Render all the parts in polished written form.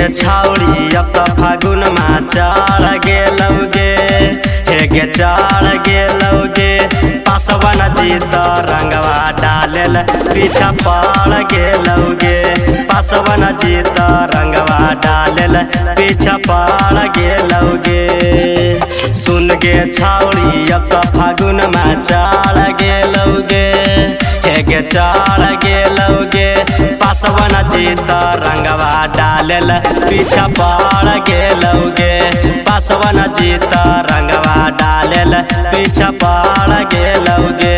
छाउरी अब तो फागुन में चढ़ गेलौगे, हे गे चढ़ गेलौगे। पासवन जी तो रंगवा डालेल पीछा पड़ गेलौगे, पासवन जी तो रंगवा डालेल पीछा पड़ गेलौगे। सुन गे छाउरी अब तो फागुन में चढ़ गेलौगे, हे गे चढ़ गेलौगे। पासवन जी तो रंगवा डालेल पीछा पड़ गेलौगे, पासवन जी तो रंगवा डालेल पीछा पड़ गेलौगे।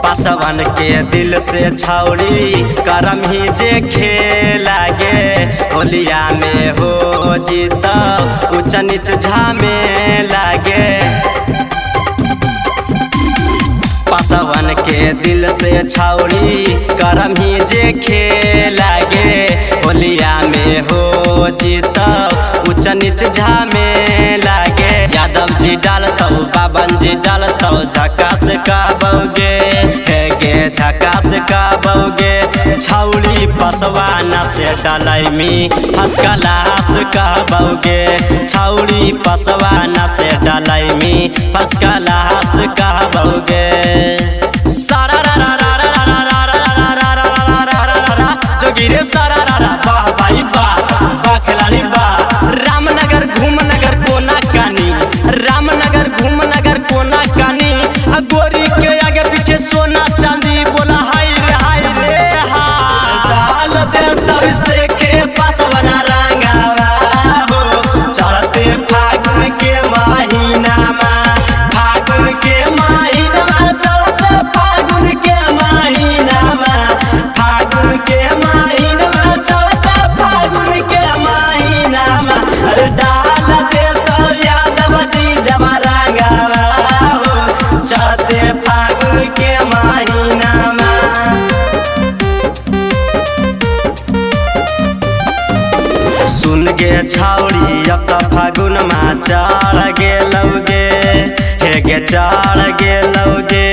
पासवन के दिल से छाउरी करम ही जे खेलागे, होलिया में हो जीता ऊंच नीच झामे लागे। पासवन के दिल से छाउरी करम ही जे खेलागे, होलिया में हो जीता ऊंच नीच झामे लागे। यादव जी डालतौ बाबन जी डालतौ झकास कहबौगे, हे गे झकास कहबौगे। छाउरी पसवाना से डलैमी फर्स्ट क्लास कहबौगे, छाउरी पसवाना से डलैमी फर्स्ट क्लास कहबौगे। सारा रा रा रा रा रा रा रा रा रा रा रा रा रा रा रा जोगी रे सारा रा रा वाह भाई वाह खिलाड़ी वाह। रामनगर घूमनगर कोना कानी, रामनगर घूमनगर कोना कानी। गोरी के आगे पीछे सोना चांदी बोला हाय रे हाय। डाल दे तब से के पासवना रंगावा हो, चढ़ते फागुन के महीना में, फागुन के महीना में चढ़ते फागुन के महीना में, फागुन के महीना में चढ़ते फागुन के महीना में। अरे डाल दे तो यादव जी जमा रंगावा हो, चढ़ते फागुन के महीना में। सुन गे छाउरी अब तो फागुन में चढ़ गेलौगे, हे गे चढ़ गेलौगे।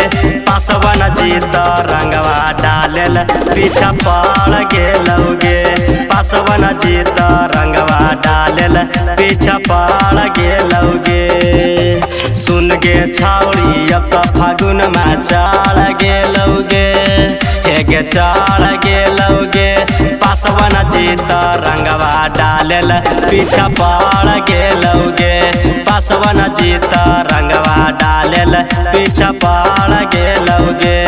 पासवन जी तो रंगवा डालेल पीछा पड़ गेलौगे, पासवन जी तो रंगवा डालेल पीछा पड़ गेलौगे। सुन गे छाउरी अब तो फागुन में चढ़ गेलौगे, हे गे चढ़ गेलौगे। पासवन जी तो रंगवा डालेल पीछा पड़ गेलौगे, पासवन जी तो रंगवा डालेल पीछा पड़ गेलौगे।